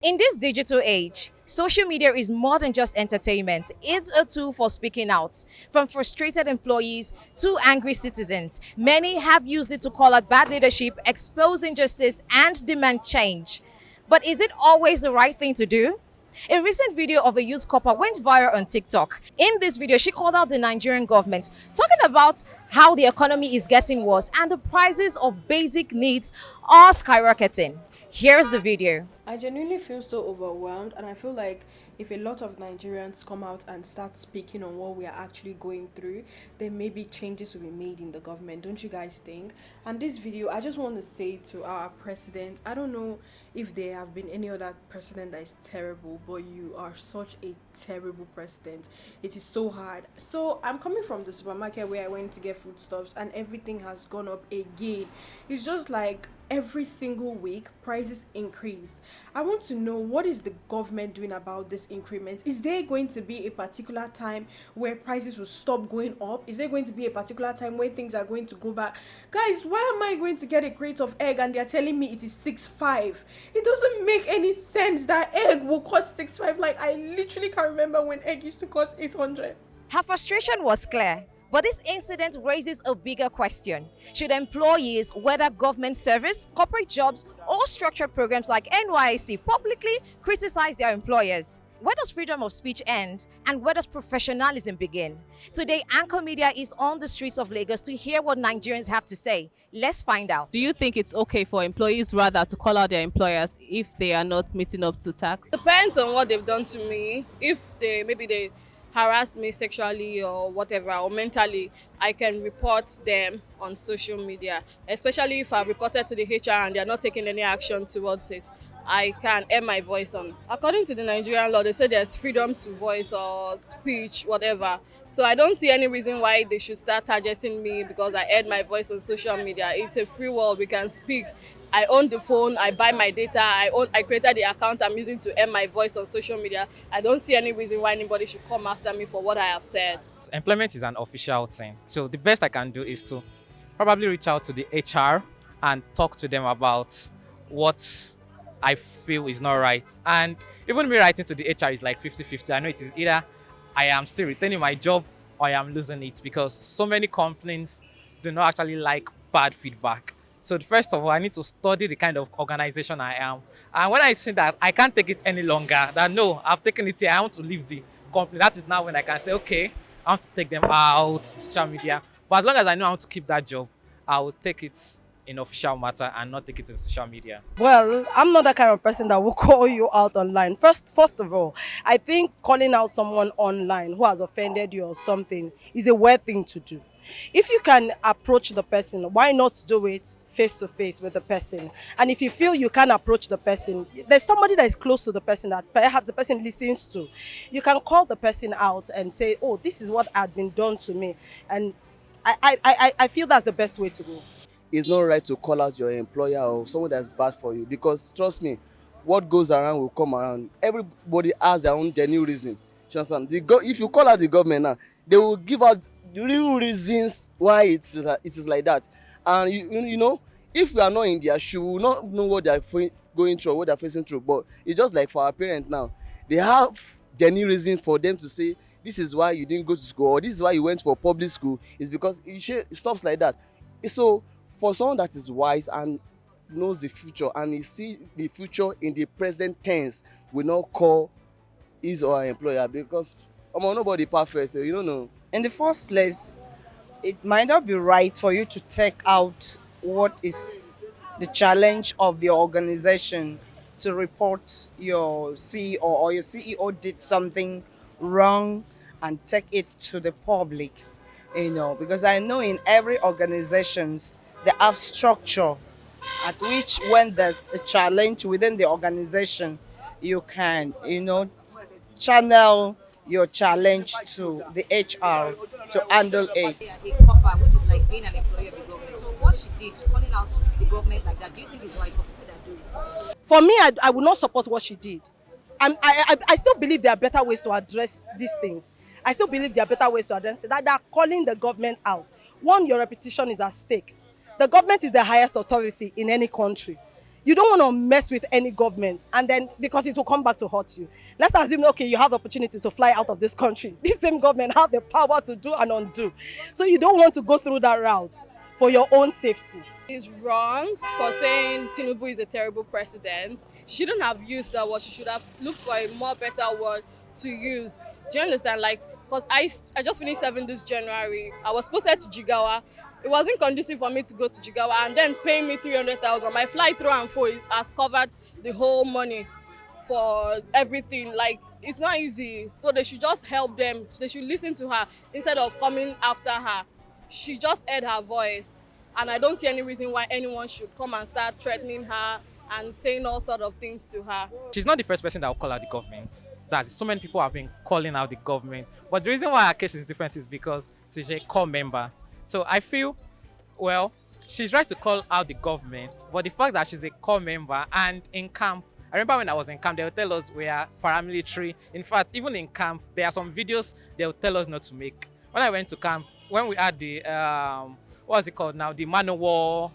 In this digital age, social media is more than just entertainment. It's a tool for speaking out. From frustrated employees to angry citizens, many have used it to call out bad leadership, expose injustice, and demand change. But is it always the right thing to do? A recent video of a youth couple went viral on TikTok. In this video, she called out the Nigerian government, talking about how the economy is getting worse and the prices of basic needs are skyrocketing. Here's the video. I genuinely feel so overwhelmed, and I feel like if a lot of Nigerians come out and start speaking on what we are actually going through, then maybe changes will be made in the government. Don't you guys think? And this video, I just want to say to our president, I don't know if there have been any other president that is terrible, but you are such a terrible president. It is so hard. So I'm coming from the supermarket where I went to get foodstuffs, and everything has gone up again. It's just like every single week prices increase. I want to know, what is the government doing about this increment? Is there going to be a particular time where prices will stop going up? Is there going to be a particular time where things are going to go back? Guys, why am I going to get a crate of egg and they're telling me it is 6.5? It doesn't make any sense that egg will cost 6.5. Like, I literally can't remember when egg used to cost 800. Her frustration was clear, but this incident raises a bigger question. Should employees, whether government service, corporate jobs, or structured programs like NYC, publicly criticize their employers? Where does freedom of speech end and where does professionalism begin? Today, Anchor Media is on the streets of Lagos to hear what Nigerians have to say. Let's find out. Do you think it's okay for employees rather to call out their employers if they are not meeting up to tax? Depends on what they've done to me. If they harassed me sexually or whatever, or mentally, I can report them on social media, especially if I've reported to the HR and they're not taking any action towards it. I can air my voice on. According to the Nigerian law, they say there's freedom to voice or speech, whatever. So I don't see any reason why they should start targeting me because I aired my voice on social media. It's a free world. We can speak. I own the phone, I buy my data, I created the account I'm using to air my voice on social media. I don't see any reason why anybody should come after me for what I have said. Employment is an official thing. So the best I can do is to probably reach out to the HR and talk to them about what I feel is not right. And even me writing to the HR is like 50-50. I know it is either I am still retaining my job or I am losing it because so many companies do not actually like bad feedback. So first of all, I need to study the kind of organization I am. And when I see that I can't take it any longer, that no, I've taken it here, I want to leave the company. That is now when I can say, okay, I want to take them out, social media. But as long as I know I want to keep that job, I will take it in official matter and not take it in social media. Well, I'm not that kind of person that will call you out online. First of all, I think calling out someone online who has offended you or something is a weird thing to do. If you can approach the person, why not do it face to face with the person? And if you feel you can approach the person, there's somebody that is close to the person that perhaps the person listens to. You can call the person out and say, oh, this is what had been done to me. And I feel that's the best way to go. It's not right to call out your employer or someone that's bad for you, because trust me, what goes around will come around. Everybody has their own genuine reason. You understand? If you call out the government now, they will give out the real reasons why it is like that. And you know, if we are not in their shoe, we will not know what they are going through or what they are facing through. But it's just like for our parents now, they have genuine reason for them to say this is why you didn't go to school or this is why you went for public school. It's because stuff like that. So for someone that is wise and knows the future and he see the future in the present tense, will not call his or her employer, because nobody perfect, so you don't know. In the first place, it might not be right for you to take out what is the challenge of the organization to report your CEO, or your CEO did something wrong and take it to the public, because I know in every organizations they have structure at which when there's a challenge within the organization, you can, channel your challenge to the HR to handle it. A copper, which is like being an employee of the government. So what she did, calling out the government like that, do you think is right for people that do it? For me, I would not support what she did. I still believe there are better ways to address these things. I still believe there are better ways to address it. That they are calling the government out. One, your reputation is at stake. The government is the highest authority in any country. You don't want to mess with any government, and then because it will come back to hurt you. Let's assume, okay, you have the opportunity to fly out of this country. This same government have the power to do and undo. So you don't want to go through that route for your own safety. Is wrong for saying Tinubu is a terrible president. She shouldn't have used that word. She should have looked for a more better word to use. Do you understand? Like, because I just finished serving this January. I was posted to Jigawa. It wasn't conducive for me to go to Jigawa and then paying me 300,000. My flight through and fro has covered the whole money for everything. Like, it's not easy. So they should just help them. They should listen to her instead of coming after her. She just heard her voice. And I don't see any reason why anyone should come and start threatening her and saying all sort of things to her. She's not the first person that will call out the government. That so many people have been calling out the government. But the reason why her case is different is because she's a core member. So I feel, well, she's right to call out the government, but the fact that she's a core member and in camp, I remember when I was in camp, they would tell us we are paramilitary. In fact, even in camp, there are some videos they would tell us not to make. When I went to camp, when we had the, what's it called now, the man of war,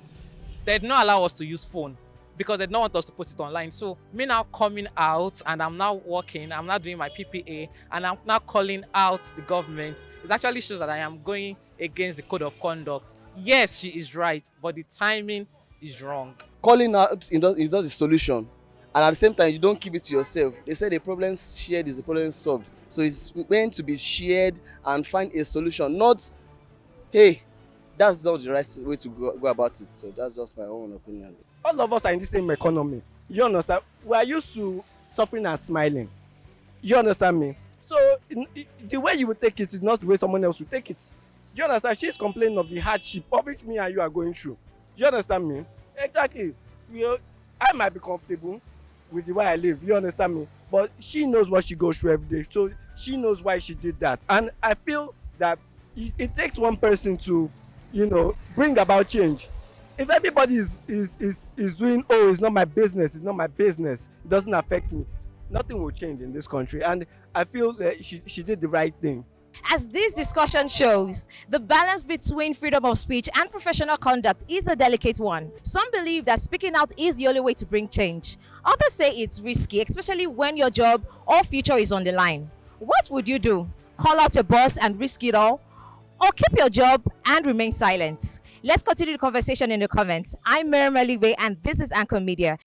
they did not allow us to use phone because they don't want us to post it online. So me now coming out and I'm now working, I'm now doing my PPA and I'm now calling out the government. It actually shows that I am going against the code of conduct. Yes, she is right, but the timing is wrong. Calling out is not the solution. And at the same time, you don't keep it to yourself. They say the problem shared is the problem solved. So it's meant to be shared and find a solution. Not, hey, that's not the right way to go about it. So that's just my own opinion. All of us are in the same economy. You understand? We are used to suffering and smiling. You understand me? So the way you will take it is not the way someone else will take it. You understand? She's complaining of the hardship of which me and you are going through. You understand me? Exactly. I might be comfortable with the way I live. You understand me? But she knows what she goes through every day. So she knows why she did that. And I feel that it takes one person to, bring about change. If everybody is doing, oh, it's not my business, it doesn't affect me, nothing will change in this country. And I feel that she did the right thing. As this discussion shows, the balance between freedom of speech and professional conduct is a delicate one. Some believe that speaking out is the only way to bring change. Others say it's risky, especially when your job or future is on the line. What would you do? Call out your boss and risk it all? Or keep your job and remain silent? Let's continue the conversation in the comments. I'm Miriam Alibe and this is Anchor Media.